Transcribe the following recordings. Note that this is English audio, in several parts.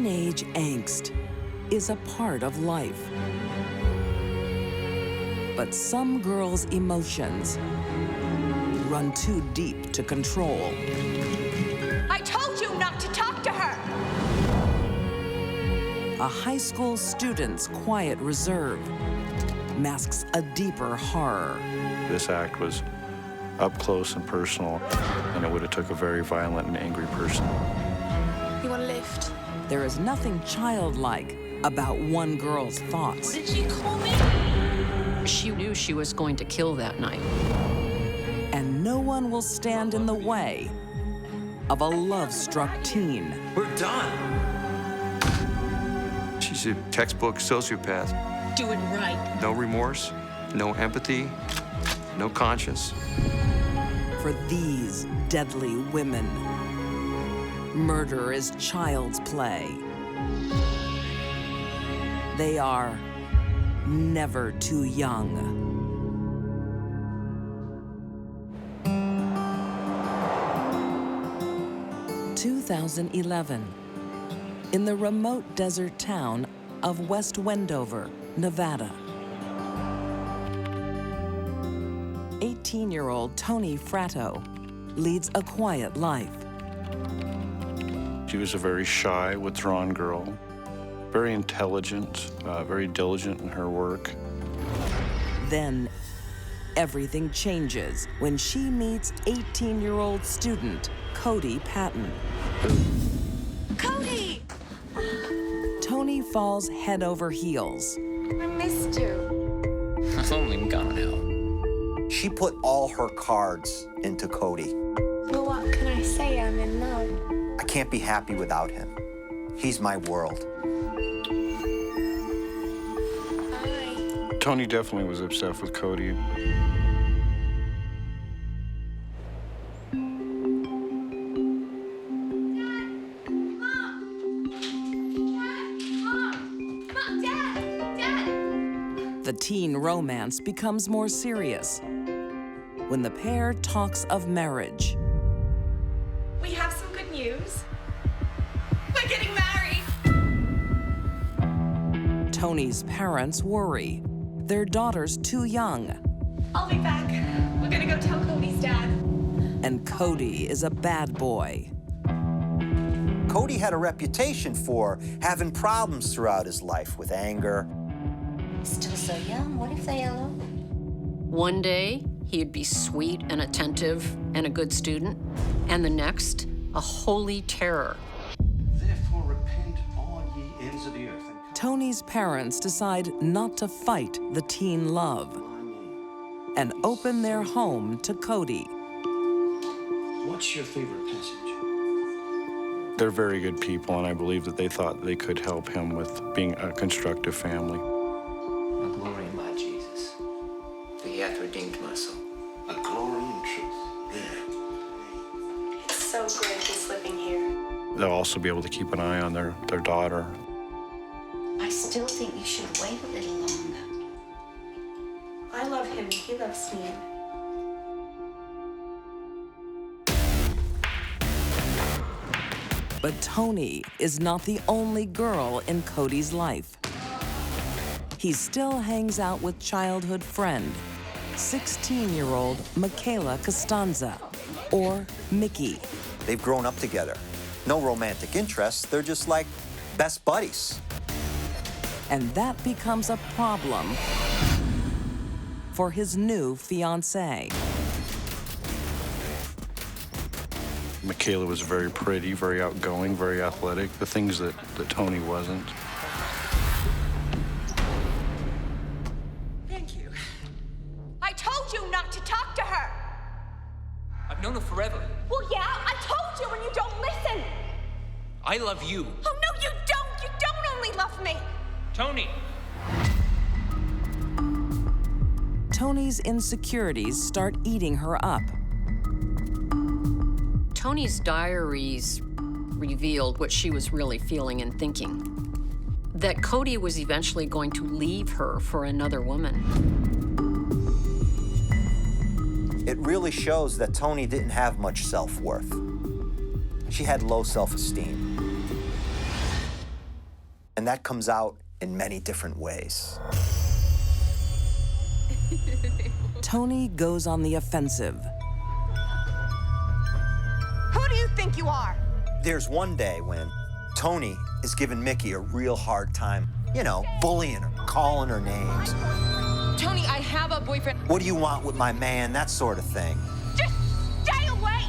teenage angst is a part of life. But some girls' emotions run too deep to control. I told you not to talk to her! A high school student's quiet reserve masks a deeper horror. This act was up close and personal, and it would have took a very violent and angry person. You want a lift? There is nothing childlike about one girl's thoughts. What did she call me? She knew she was going to kill that night. And no one will stand in the way of a love-struck teen. We're done. She's a textbook sociopath. Do it right. No remorse, no empathy, no conscience. For these deadly women, murder is child's play. They are never too young. In 2011, in the remote desert town of West Wendover, Nevada. 18-year-old Tony Fratto leads a quiet life. She was a very shy, withdrawn girl, very intelligent, very diligent in her work. Then, everything changes when she meets 18-year-old student Cody Patton. Cody! Tony falls head over heels. I missed you. I've only gone out. She put all her cards into Cody. Well, what can I say? I'm in love. I can't be happy without him. He's my world. Bye. Tony definitely was obsessed with Cody. The teen romance becomes more serious when the pair talks of marriage. We have some good news. We're getting married. Tony's parents worry. Their daughter's too young, I'll be back. We're gonna go tell Cody's dad. and Cody is a bad boy. Cody had a reputation for having problems throughout his life with anger. Still so young. What if they elope? One day, he'd be sweet and attentive and a good student, and the next, a holy terror. Therefore repent all ye ends of the earth. Tony's parents decide not to fight the teen love and open their home to Cody. What's your favorite passage? They're very good people, and I believe that they thought they could help him with being a constructive family. A glory in my Jesus, for he hath redeemed my soul. A glory in truth. There. It's so great just living here. They'll also be able to keep an eye on their daughter. I still think you should wait a little longer. I love him. He loves me. But Tony is not the only girl in Cody's life. He still hangs out with childhood friend, 16-year-old Michaela Costanza, or Mickey. They've grown up together. No romantic interest, they're just like best buddies. And that becomes a problem for his new fiancée. Michaela was very pretty, very outgoing, very athletic, the things that Tony wasn't. Thank you. I told you not to talk to her. I've known her forever. Well, yeah, I told you and you don't listen. I love you. Oh, no, you don't. You don't only love me. Tony! Tony's insecurities start eating her up. Tony's diaries revealed what she was really feeling and thinking. That Cody was eventually going to leave her for another woman. It really shows that Tony didn't have much self-worth. She had low self-esteem. And that comes out in many different ways. Tony goes on the offensive. Who do you think you are? There's one day when Tony is giving Mickey a real hard time, you know, bullying her, calling her names. Tony, I have a boyfriend. What do you want with my man? That sort of thing. Just stay away!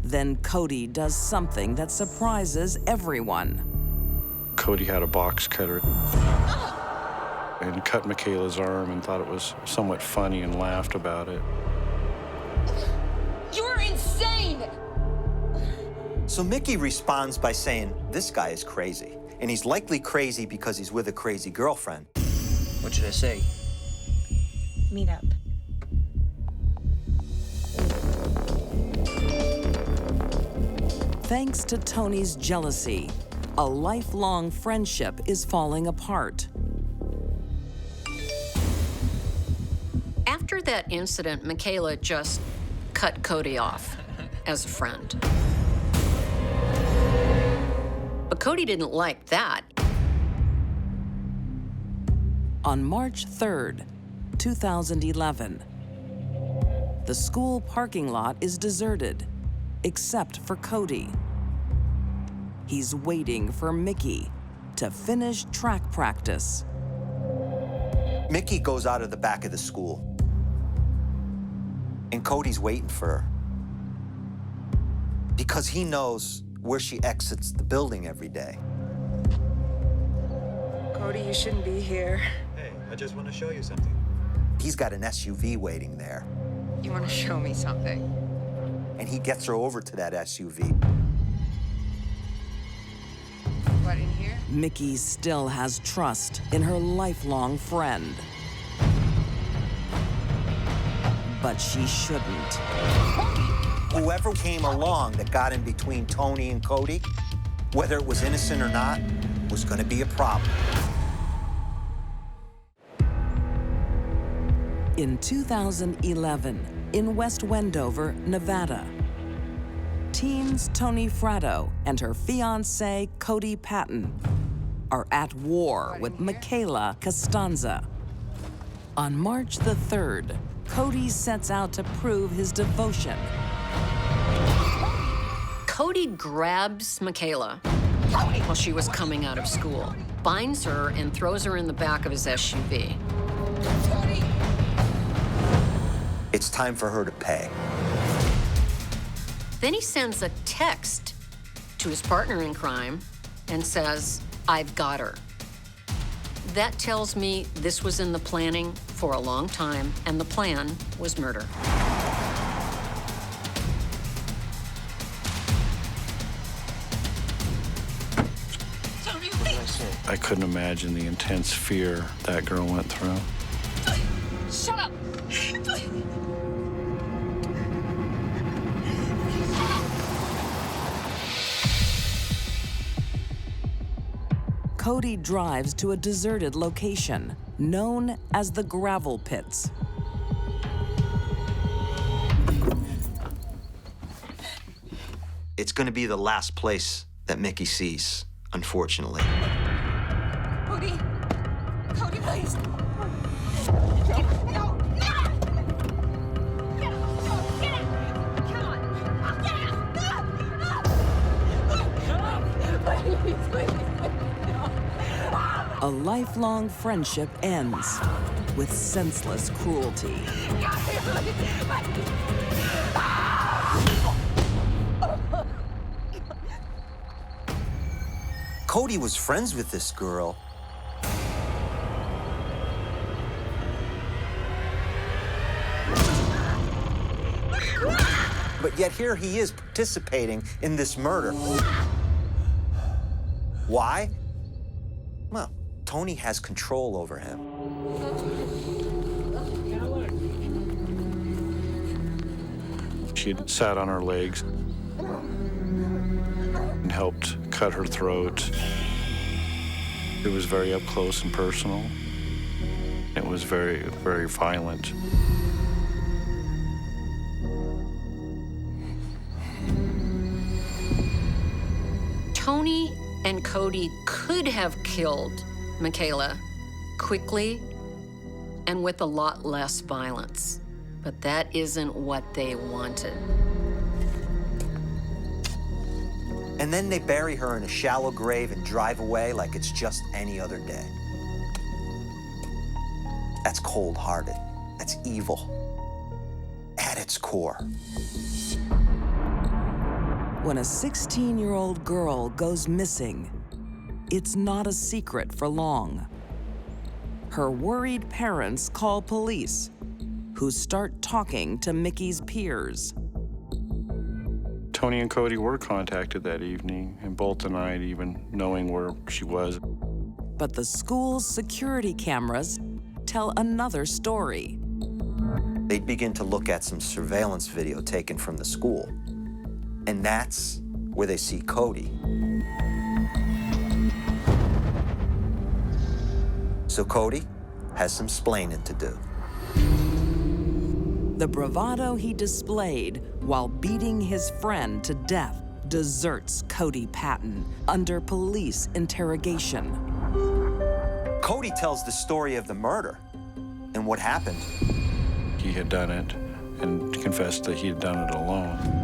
Then Cody does something that surprises everyone. Cody had a box cutter and cut Michaela's arm and thought it was somewhat funny and laughed about it. You're insane! So Mickey responds by saying, this guy is crazy. And he's likely crazy because he's with a crazy girlfriend. What should I say? Meet up. Thanks to Tony's jealousy, a lifelong friendship is falling apart. After that incident, Michaela just cut Cody off as a friend. But Cody didn't like that. On March 3rd, 2011, the school parking lot is deserted, except for Cody. He's waiting for Mickey to finish track practice. Mickey goes out of the back of the school, and Cody's waiting for her because he knows where she exits the building every day. Cody, you shouldn't be here. Hey, I just want to show you something. He's got an SUV waiting there, You want to show me something? and he gets her over to that SUV. What, in here? Mickey still has trust in her lifelong friend. But she shouldn't. Whoever came along that got in between Tony and Cody, whether it was innocent or not, was going to be a problem. In 2011, in West Wendover, Nevada, teens Tony Fratto and her fiancé, Cody Patton, are at war with Michaela Costanza. On March the 3rd, Cody sets out to prove his devotion. Cody grabs Michaela while she was coming out of school, binds her, and throws her in the back of his SUV. It's time for her to pay. Then he sends a text to his partner in crime and says, "I've got her." That tells me this was in the planning for a long time, and the plan was murder. I couldn't imagine the intense fear that girl went through. Shut up! Cody drives to a deserted location known as the gravel pits. It's going to be the last place that Mickey sees, unfortunately. Cody! Cody, please! No! No! A lifelong friendship ends with senseless cruelty. Cody was friends with this girl. But yet here he is participating in this murder. Why? Well, Tony has control over him. She had sat on her legs and helped cut her throat. It was very up close and personal. It was very, very violent. Tony and Cody could have killed Michaela quickly and with a lot less violence, but that isn't what they wanted. And then they bury her in a shallow grave and drive away like it's just any other day. That's cold-hearted. That's evil. At its core. When a 16-year-old girl goes missing, it's not a secret for long. Her worried parents call police, who start talking to Mickey's peers. Tony and Cody were contacted that evening, and both denied even knowing where she was. But the school's security cameras tell another story. They'd begin to look at some surveillance video taken from the school. And that's where they see Cody. So Cody has some splaining to do. The bravado he displayed while beating his friend to death deserts Cody Patton under police interrogation. Cody tells the story of the murder and what happened. He had done it and confessed that he had done it alone.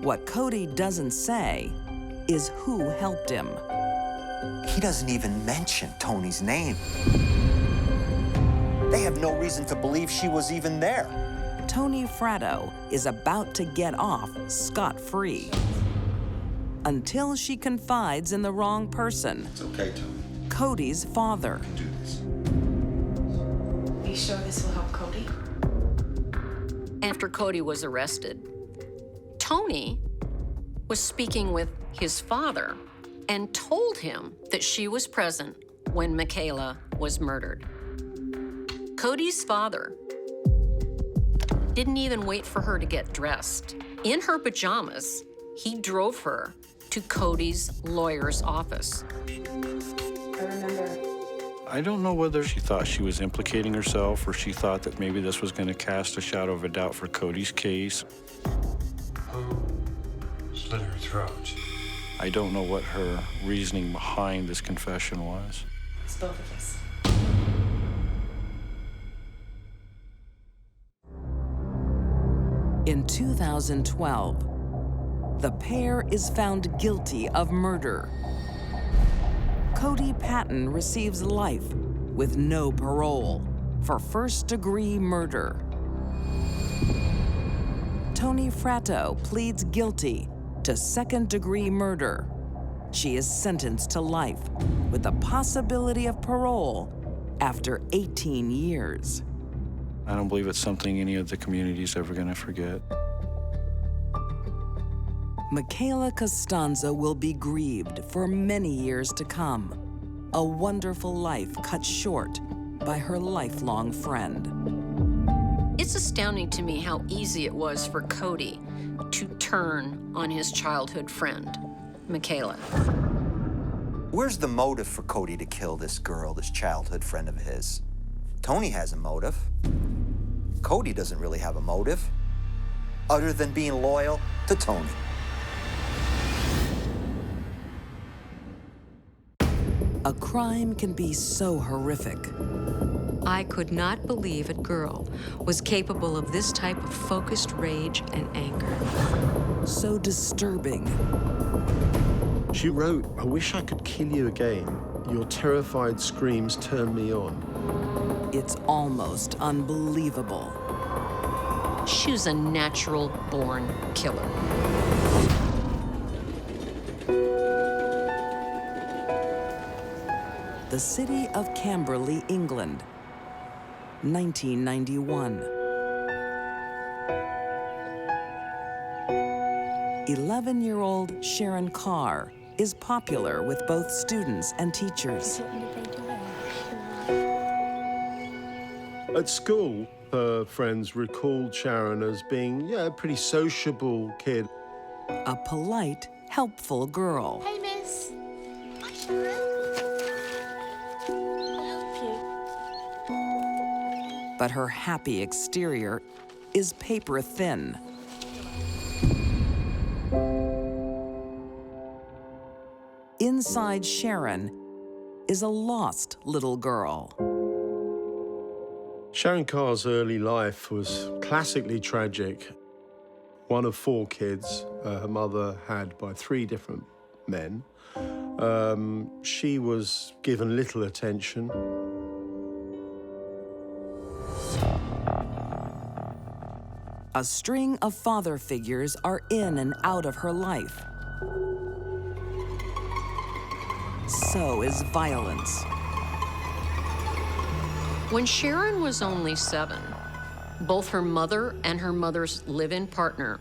What Cody doesn't say is who helped him. He doesn't even mention Tony's name. They have no reason to believe she was even there. Tony Fratto is about to get off scot-free until she confides in the wrong person. It's okay, Tony. Cody's father. Do this. Are you sure this will help Cody? After Cody was arrested, Tony was speaking with his father and told him that she was present when Michaela was murdered. Cody's father didn't even wait for her to get dressed. In her pajamas, he drove her to Cody's lawyer's office. I remember. I don't know whether she thought she was implicating herself or she thought that maybe this was going to cast a shadow of a doubt for Cody's case. Who slit her throat? I don't know what her reasoning behind this confession was. It's both of us. In 2012, the pair is found guilty of murder. Cody Patton receives life with no parole for first-degree murder. Tony Fratto pleads guilty to second-degree murder. She is sentenced to life with the possibility of parole after 18 years. I don't believe it's something any of the community's ever going to forget. Michaela Costanza will be grieved for many years to come. A wonderful life cut short by her lifelong friend. It's astounding to me how easy it was for Cody to turn on his childhood friend, Michaela. Where's the motive for Cody to kill this girl, this childhood friend of his? Tony has a motive. Cody doesn't really have a motive, other than being loyal to Tony. A crime can be so horrific, I could not believe a girl was capable of this type of focused rage and anger. so disturbing, She wrote, "I wish I could kill you again. Your terrified screams turn me on." it's almost unbelievable. She was a natural-born killer. The city of Camberley, England, 1991. 11-year-old Sharon Carr is popular with both students and teachers. At school, her friends recalled Sharon as being, a pretty sociable kid. A polite, helpful girl. Hey, miss. Hi, Sharon. I'll help you. But her happy exterior is paper thin. inside Sharon is a lost little girl. Sharon Carr's early life was classically tragic. One of 4 kids her mother had by 3 different men. She was given little attention. A string of father figures are in and out of her life. So is violence. When Sharon was only 7, both her mother and her mother's live-in partner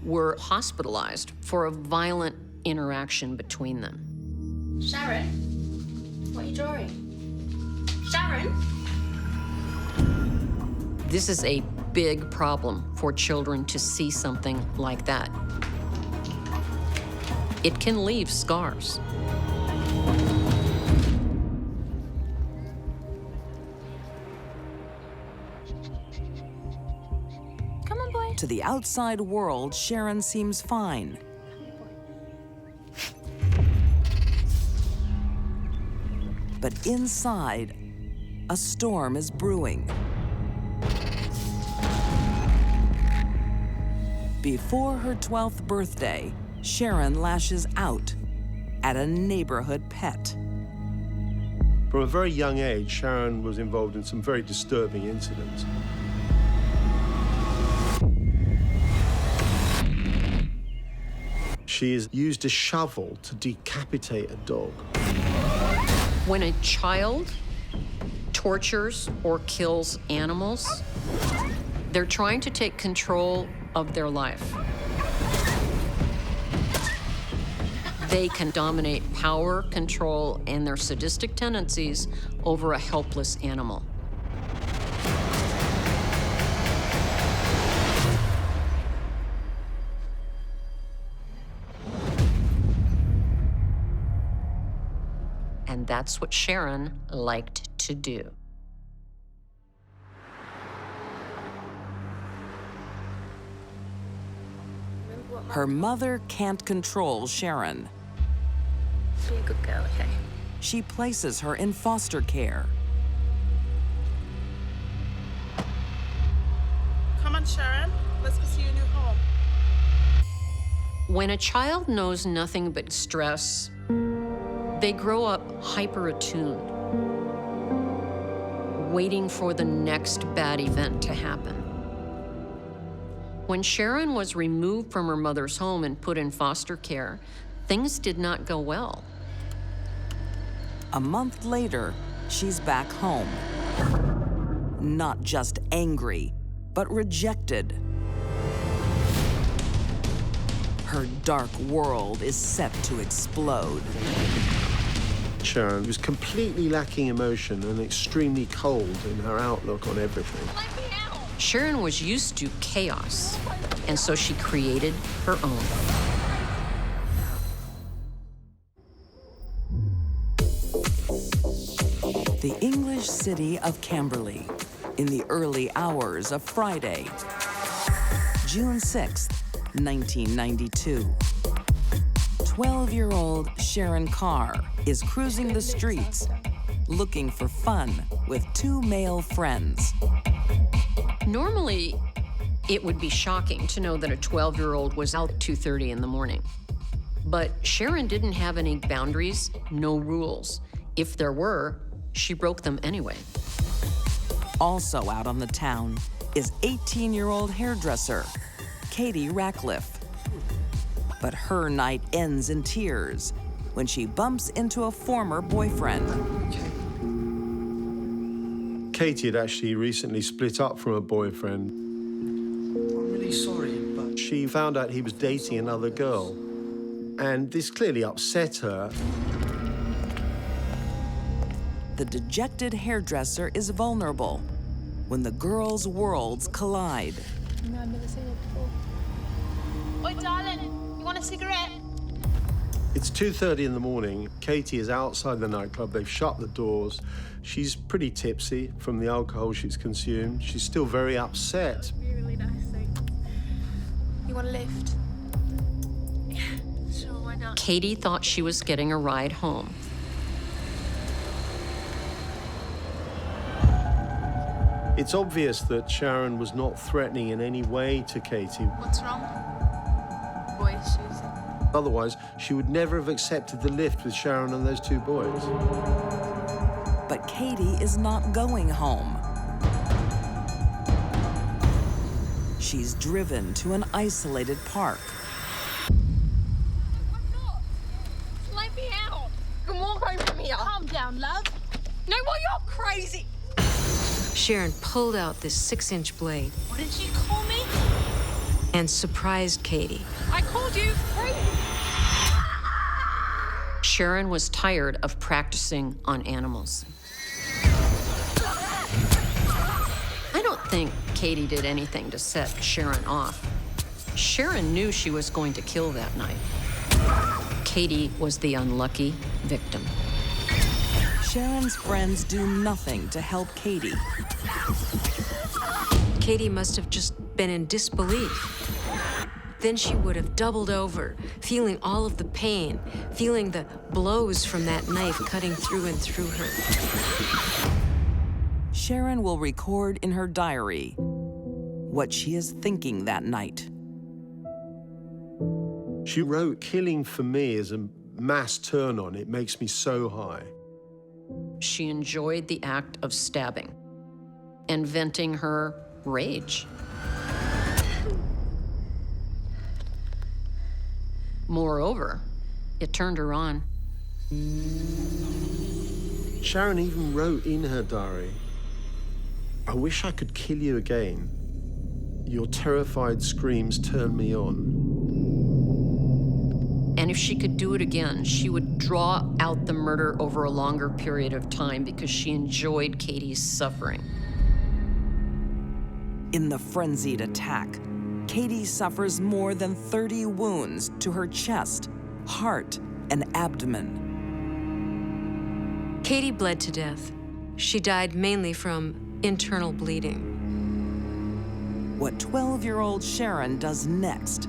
were hospitalized for a violent interaction between them. Sharon, what are you drawing? Sharon? This is a big problem for children to see something like that. It can leave scars. Come on, boy. To the outside world, Sharon seems fine. But inside, a storm is brewing. Before her 12th birthday, Sharon lashes out at a neighborhood pet. From a very young age, Sharon was involved in some very disturbing incidents. She has used a shovel to decapitate a dog. When a child tortures or kills animals, they're trying to take control of their life. They can dominate power, control, and their sadistic tendencies over a helpless animal. And that's what Sharon liked to do. Her mother can't control Sharon. Be a good girl, okay? She places her in foster care. Come on, Sharon. Let's go see your new home. When a child knows nothing but stress, they grow up hyper-attuned, waiting for the next bad event to happen. When Sharon was removed from her mother's home and put in foster care, things did not go well. A month later, she's back home. Not just angry, but rejected. Her dark world is set to explode. Sharon was completely lacking emotion and extremely cold in her outlook on everything. Sharon was used to chaos, and so she created her own. The English city of Camberley, in the early hours of Friday, June 6th, 1992. 12-year-old Sharon Carr is cruising the streets, looking for fun with 2 male friends. Normally, it would be shocking to know that a 12-year-old was out at 2:30 in the morning. But Sharon didn't have any boundaries, no rules. If there were, she broke them anyway. Also out on the town is 18-year-old hairdresser, Cody Rackliffe. But her night ends in tears when she bumps into a former boyfriend. Katie had actually recently split up from her boyfriend. I'm really sorry, but... She found out he was dating another girl, and this clearly upset her. The dejected hairdresser is vulnerable when the girls' worlds collide. No, I've never seen it before. Oi, darling, you want a cigarette? It's 2:30 in the morning. Katie is outside the nightclub. They've shut the doors. She's pretty tipsy from the alcohol she's consumed. She's still very upset. That'd be really nice, thanks. You want a lift? Yeah, sure, why not? Katie thought she was getting a ride home. It's obvious that Sharon was not threatening in any way to Katie. What's wrong? Boy issues. Otherwise, she would never have accepted the lift with Sharon and those two boys. But Katie is not going home. She's driven to an isolated park. Let me out. Come on, home from here. Calm down, love. No, well, you're crazy. Sharon pulled out this 6-inch blade What did you call me? and surprised Katie. I called you crazy. Sharon was tired of practicing on animals. I don't think Katie did anything to set Sharon off. Sharon knew she was going to kill that night. Katie was the unlucky victim. Sharon's friends do nothing to help Katie. Katie must have just been in disbelief. Then she would have doubled over, feeling all of the pain, feeling the blows from that knife cutting through and through her. Sharon will record in her diary what she is thinking that night. She wrote, "Killing for me is a mass turn on. It makes me so high." She enjoyed the act of stabbing and venting her rage. Moreover, it turned her on. Sharon even wrote in her diary, "I wish I could kill you again. Your terrified screams turn me on." And if she could do it again, she would draw out the murder over a longer period of time because she enjoyed Katie's suffering. In the frenzied attack, Katie suffers more than 30 wounds to her chest, heart, and abdomen. Katie bled to death. She died mainly from internal bleeding. What 12-year-old Sharon does next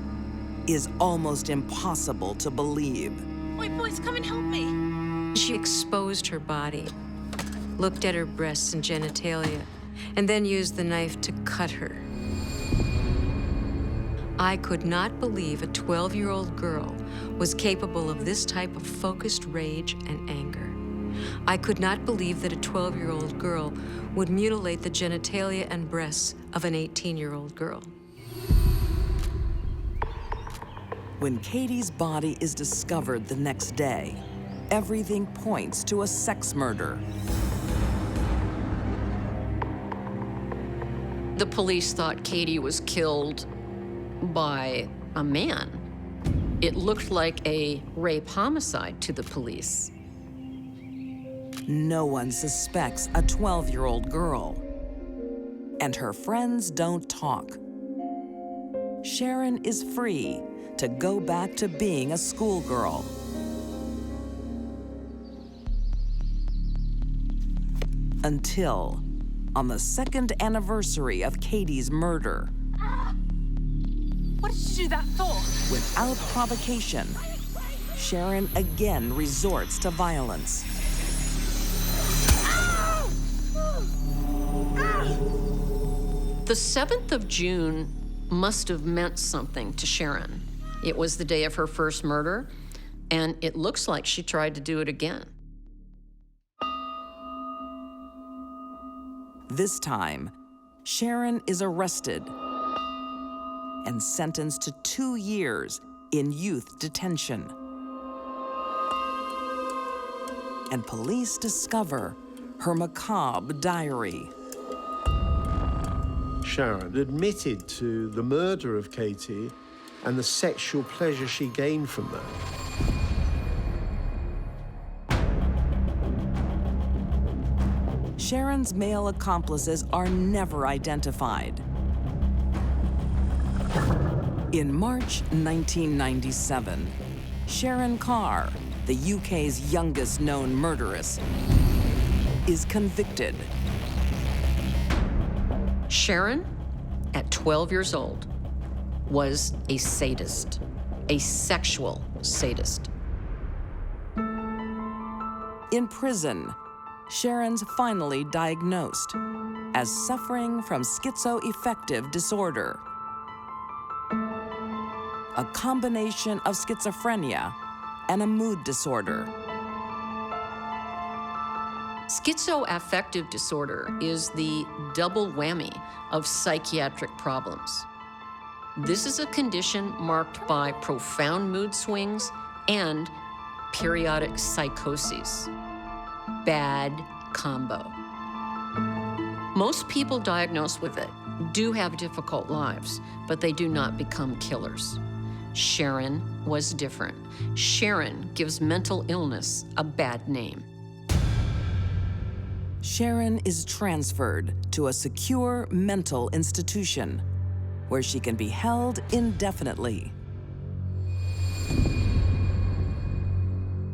is almost impossible to believe. Wait, boys, come and help me. She exposed her body, looked at her breasts and genitalia, and then used the knife to cut her. I could not believe a 12-year-old girl was capable of this type of focused rage and anger. I could not believe that a 12-year-old girl would mutilate the genitalia and breasts of an 18-year-old girl. When Katie's body is discovered the next day, everything points to a sex murder. The police thought Katie was killed by a man. It looked like a rape homicide to the police. No one suspects a 12-year-old girl. And her friends don't talk. Sharon is free to go back to being a schoolgirl. Until, on the 2nd anniversary of Katie's murder, What did you do that for? without provocation, Sharon again resorts to violence. The 7th of June must have meant something to Sharon. It was the day of her first murder, and it looks like she tried to do it again. This time, Sharon is arrested and sentenced to 2 years in youth detention. And police discover her macabre diary. Sharon admitted to the murder of Katie and the sexual pleasure she gained from that. Sharon's male accomplices are never identified. In March 1997, Sharon Carr, the UK's youngest known murderess, is convicted. Sharon, at 12 years old, was a sadist, a sexual sadist. In prison, Sharon's finally diagnosed as suffering from schizoaffective disorder, a combination of schizophrenia and a mood disorder. Schizoaffective disorder is the double whammy of psychiatric problems. This is a condition marked by profound mood swings and periodic psychoses. Bad combo. Most people diagnosed with it do have difficult lives, but they do not become killers. Sharon was different. Sharon gives mental illness a bad name. Sharon is transferred to a secure mental institution where she can be held indefinitely.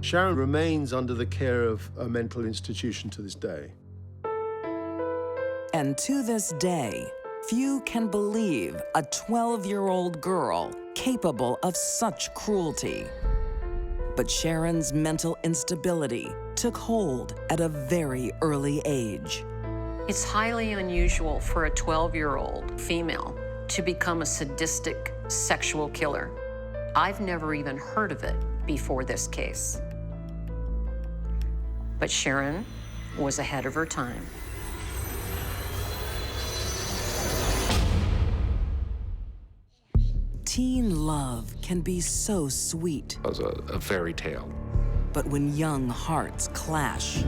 Sharon remains under the care of a mental institution to this day. And to this day, few can believe a 12-year-old girl capable of such cruelty. But Sharon's mental instability took hold at a very early age. It's highly unusual for a 12-year-old female to become a sadistic sexual killer. I've never even heard of it before this case. But Sharon was ahead of her time. Teen love can be so sweet. It was a fairy tale. But when young hearts clash,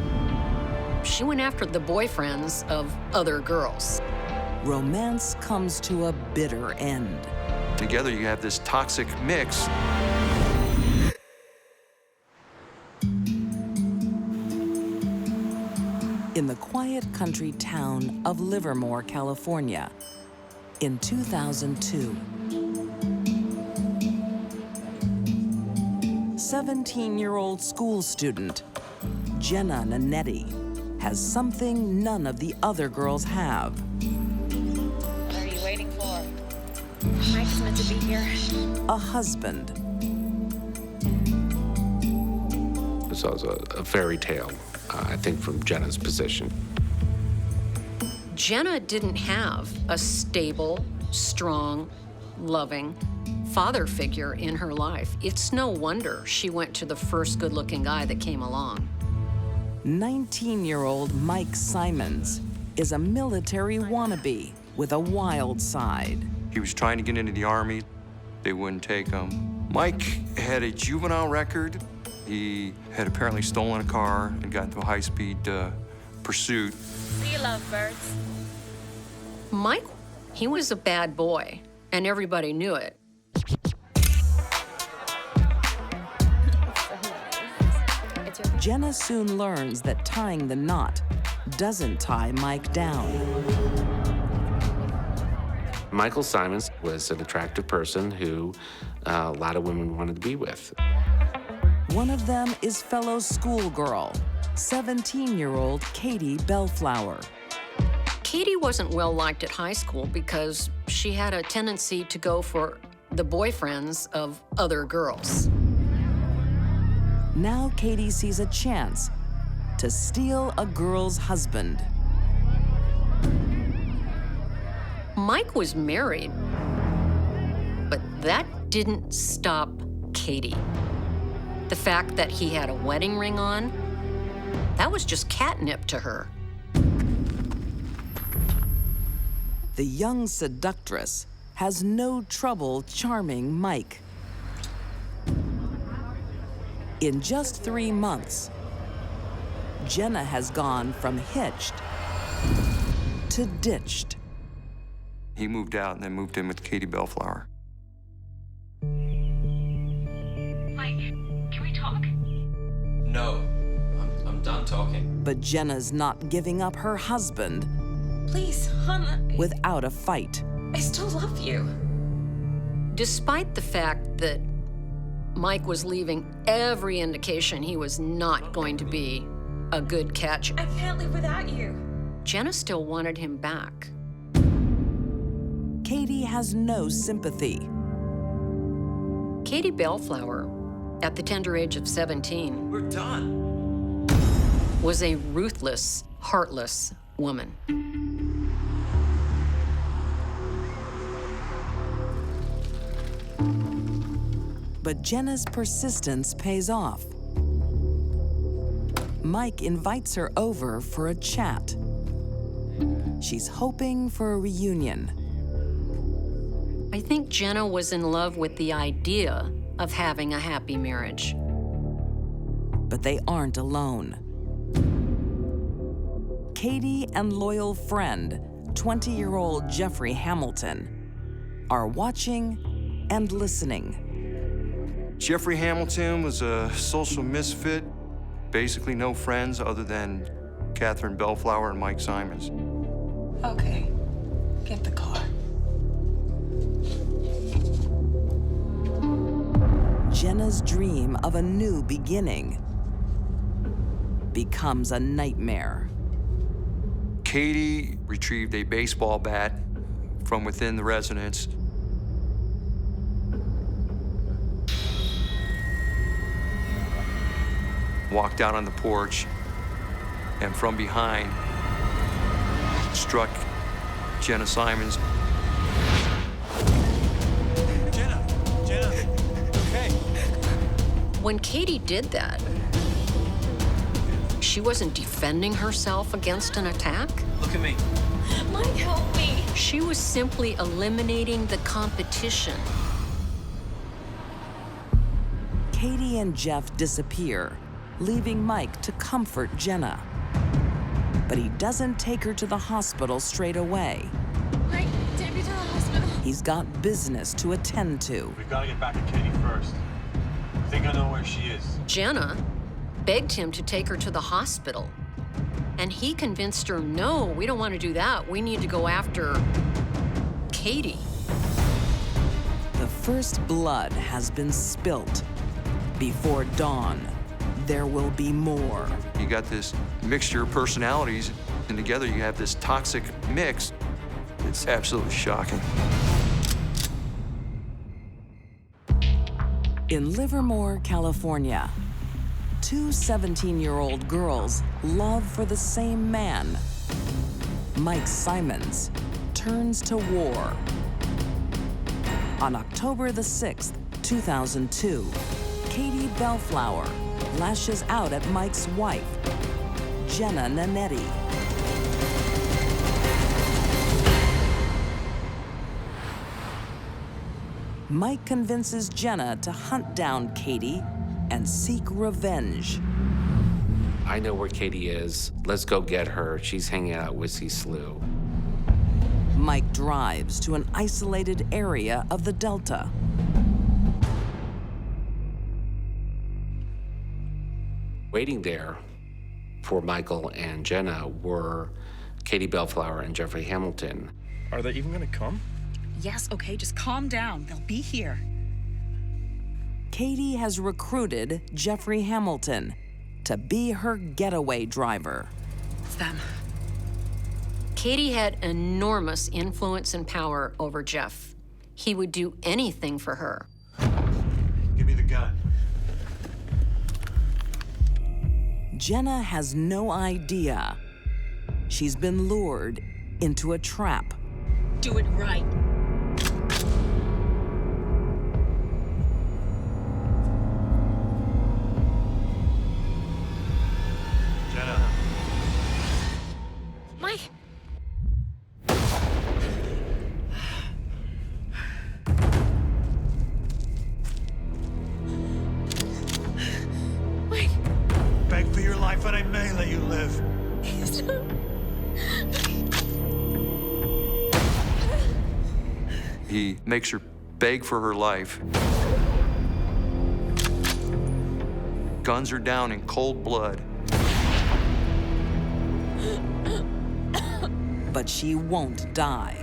She went after the boyfriends of other girls. romance comes to a bitter end. Together you have this toxic mix. In the quiet country town of Livermore, California, in 2002, 17-year-old school student Jenna Nanetti has something none of the other girls have. What are you waiting for? Mike's meant to be here. A husband. This was a fairy tale, I think, from Jenna's position. Jenna didn't have a stable, strong, loving father figure in her life. It's no wonder she went to the first good-looking guy that came along. 19-year-old Mike Simons is a military wannabe with a wild side. He was trying to get into the Army. They wouldn't take him. Mike had a juvenile record. He had apparently stolen a car and got into a high-speed pursuit. See you, lovebirds. Mike, he was a bad boy, and everybody knew it. Jenna soon learns that tying the knot doesn't tie Mike down. Michael Simons was an attractive person who a lot of women wanted to be with. One of them is fellow schoolgirl, 17-year-old Cody Bellflower. Katie wasn't well liked at high school because she had a tendency to go for the boyfriends of other girls. Now Katie sees a chance to steal a girl's husband. Mike was married, but that didn't stop Katie. The fact that he had a wedding ring on, that was just catnip to her. The young seductress has no trouble charming Mike. In just 3 months, Jenna has gone from hitched to ditched. He moved out and then moved in with Katie Bellflower. Mike, can we talk? No, I'm done talking. But Jenna's not giving up her husband Please, hon. without a fight. I still love you. Despite the fact that Mike was leaving every indication he was not going to be a good catch, I can't live without you. Jenna still wanted him back. Katie has no sympathy. Katie Bellflower, at the tender age of 17, We're done. was a ruthless, heartless woman. But Jenna's persistence pays off. Mike invites her over for a chat. She's hoping for a reunion. I think Jenna was in love with the idea of having a happy marriage. But they aren't alone. Katie and loyal friend, 20-year-old Jeffrey Hamilton, are watching and listening. Jeffrey Hamilton was a social misfit, basically no friends other than Catherine Bellflower and Mike Simons. Okay, get the car. Jenna's dream of a new beginning becomes a nightmare. Katie retrieved a baseball bat from within the residence. Walked out on the porch, and from behind, struck Jenna Simons. Jenna, okay. When Katie did that, she wasn't defending herself against an attack. Look at me. Mike, help me. She was simply eliminating the competition. Katie and Jeff disappear, leaving Mike to comfort Jenna. But he doesn't take her to the hospital straight away. Mike, take me to the hospital. He's got business to attend to. We've got to get back to Katie first. I think I know where she is. Jenna begged him to take her to the hospital. And he convinced her, no, we don't want to do that. We need to go after Katie. The first blood has been spilt. Before dawn, there will be more. You got this mixture of personalities, and together you have this toxic mix. It's absolutely shocking. In Livermore, California, two 17-year-old girls love for the same man. Mike Simons turns to war. On October the 6th, 2002, Katie Bellflower lashes out at Mike's wife, Jenna Nanetti. Mike convinces Jenna to hunt down Katie and seek revenge. I know where Katie is. Let's go get her. She's hanging out at Whiskey Slough. Mike drives to an isolated area of the Delta. Waiting there for Michael and Jenna were Katie Bellflower and Jeffrey Hamilton. Are they even gonna come? Yes, okay, just calm down. They'll be here. Katie has recruited Jeffrey Hamilton to be her getaway driver. It's them. Katie had enormous influence and power over Jeff. He would do anything for her. Give me the gun. Jenna has no idea. She's been lured into a trap. Do it right. Jenna. Mike. Mike. Beg for your life and I may let you live. He makes her beg for her life. Guns her down in cold blood. But she won't die.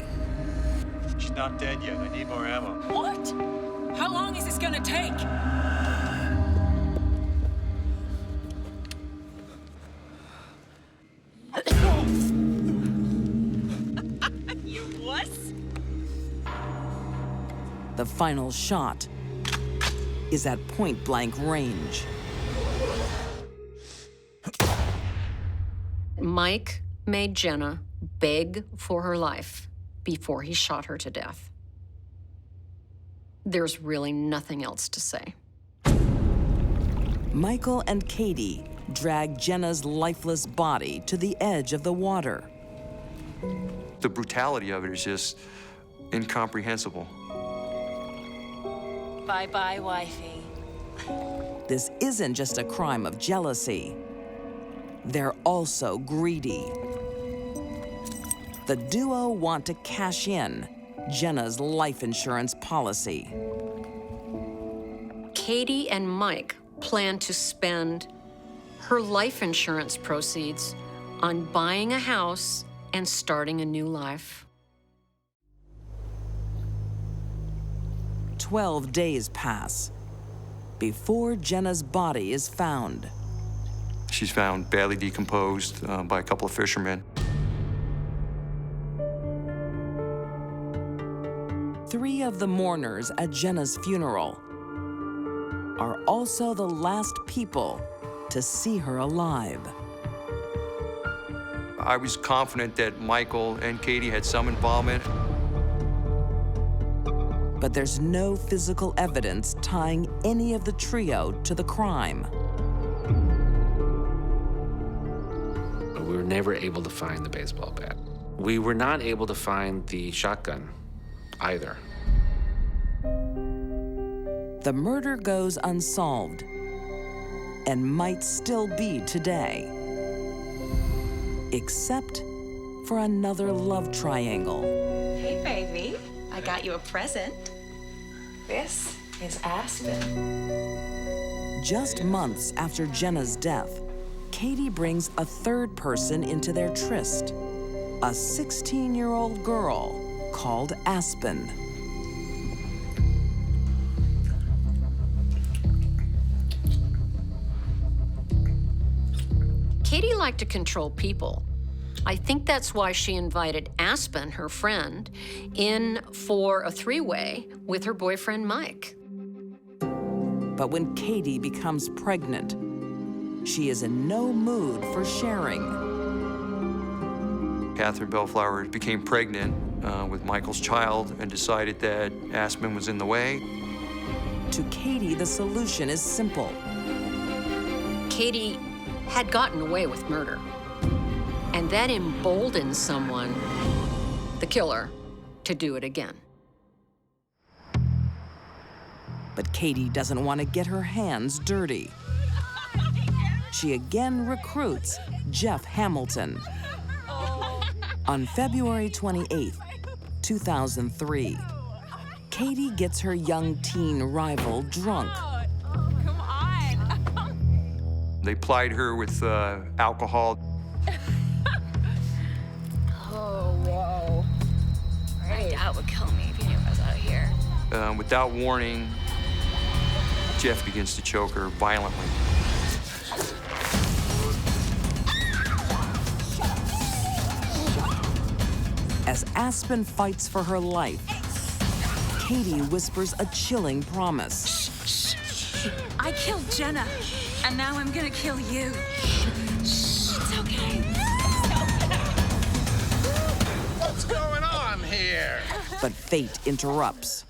She's not dead yet. I need more ammo. What? How long is this gonna take? You wuss? The final shot is at point-blank range. Mike made Jenna beg for her life before he shot her to death. There's really nothing else to say. Michael and Katie drag Jenna's lifeless body to the edge of the water. The brutality of it is just incomprehensible. Bye-bye, wifey. This isn't just a crime of jealousy. They're also greedy. The duo want to cash in Jenna's life insurance policy. Katie and Mike plan to spend her life insurance proceeds on buying a house and starting a new life. 12 days pass before Jenna's body is found. She's found badly decomposed by a couple of fishermen. 3 of the mourners at Jenna's funeral are also the last people to see her alive. I was confident that Michael and Katie had some involvement. But there's no physical evidence tying any of the trio to the crime. We were never able to find the baseball bat. We were not able to find the shotgun either. The murder goes unsolved and might still be today, except for another love triangle. Hey, baby. I got you a present. This is Aspen. Just months after Jenna's death, Katie brings a third person into their tryst, a 16-year-old girl called Aspen. Katie liked to control people. I think that's why she invited Aspen, her friend, in for a 3-way with her boyfriend, Mike. But when Katie becomes pregnant, she is in no mood for sharing. Catherine Bellflower became pregnant with Michael's child and decided that Aspen was in the way. To Katie, the solution is simple. Katie had gotten away with murder. And that emboldens someone, the killer, to do it again. But Katie doesn't want to get her hands dirty. She again recruits Jeff Hamilton. On February 28th, 2003, Katie gets her young teen rival drunk. Come on. They plied her with alcohol. Oh, whoa. My dad would kill me if he knew I was out here. Without warning, Jeff begins to choke her violently. As Aspen fights for her life, Katie whispers a chilling promise. I killed Jenna, and now I'm gonna kill you. It's okay. What's going on here? But fate interrupts.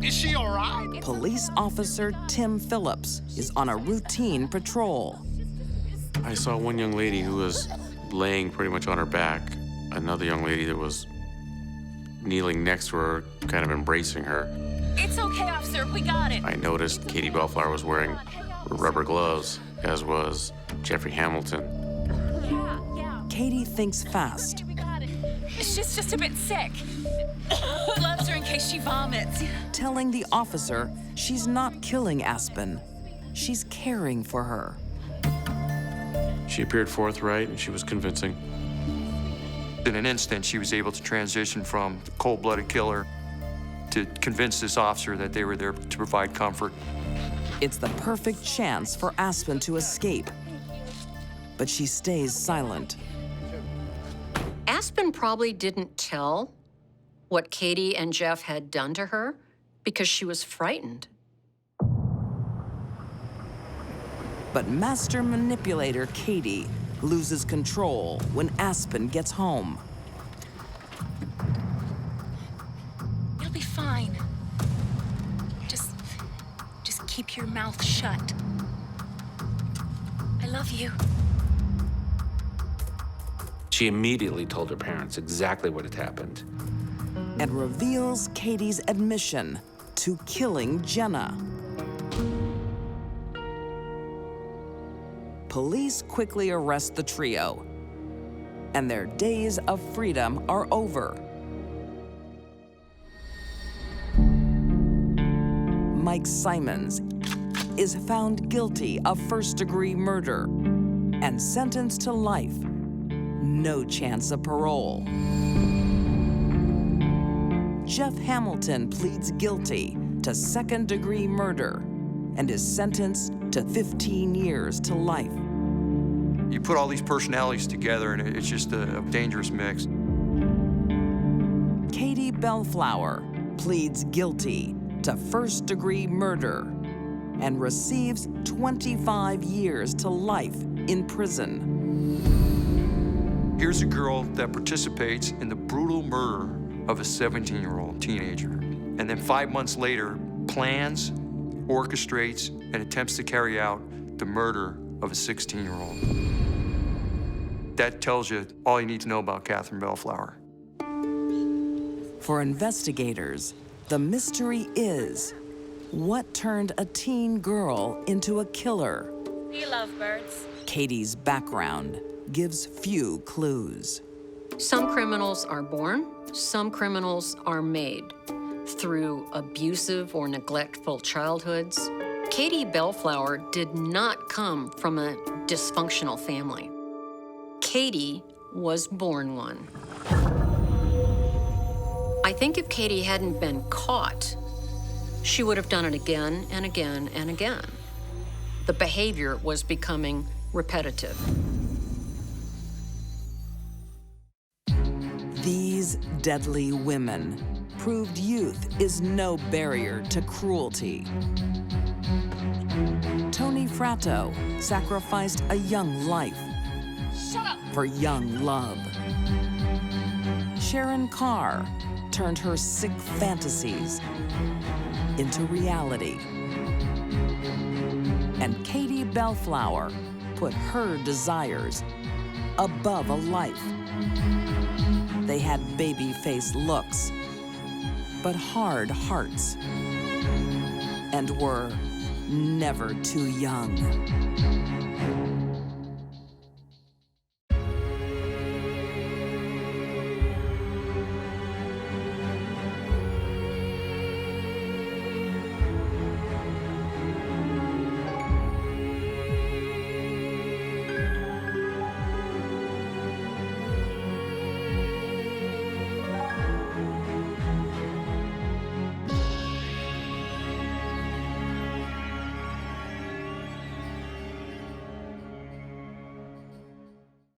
Is she all right? Police officer Tim Phillips is on a routine patrol. I saw one young lady who was laying pretty much on her back. Another young lady that was kneeling next to her, kind of embracing her. It's okay, officer. We got it. I noticed Katie Bellflower was wearing rubber gloves, as was Jeffrey Hamilton. Yeah. Katie thinks fast. We got it. She's just a bit sick. Gloves are in case she vomits. Telling the officer she's not killing Aspen. She's caring for her. She appeared forthright and she was convincing. In an instant, she was able to transition from cold-blooded killer to convince this officer that they were there to provide comfort. It's the perfect chance for Aspen to escape. But she stays silent. Aspen probably didn't tell what Katie and Jeff had done to her because she was frightened. But master manipulator Katie loses control when Aspen gets home. You'll be fine. Just keep your mouth shut. I love you. She immediately told her parents exactly what had happened. And reveals Katie's admission to killing Jenna. Police quickly arrest the trio, and their days of freedom are over. Mike Simons is found guilty of first-degree murder and sentenced to life. No chance of parole. Jeff Hamilton pleads guilty to second-degree murder and is sentenced to 15 years to life. You put all these personalities together and it's just a dangerous mix. Katie Bellflower pleads guilty to first-degree murder and receives 25 years to life in prison. Here's a girl that participates in the brutal murder of a 17-year-old teenager, and then 5 months later plans, orchestrates, and attempts to carry out the murder of a 16-year-old. That tells you all you need to know about Catherine Bellflower. For investigators, the mystery is what turned a teen girl into a killer. You love birds. Katie's background gives few clues. Some criminals are born, some criminals are made through abusive or neglectful childhoods. Katie Bellflower did not come from a dysfunctional family. Katie was born one. I think if Katie hadn't been caught, she would have done it again and again and again. The behavior was becoming repetitive. These deadly women proved youth is no barrier to cruelty. Tony Fratto sacrificed a young life for young love. Sharon Carr turned her sick fantasies into reality. And Katie Bellflower put her desires above a life. They had baby-faced looks, but hard hearts, and were never too young.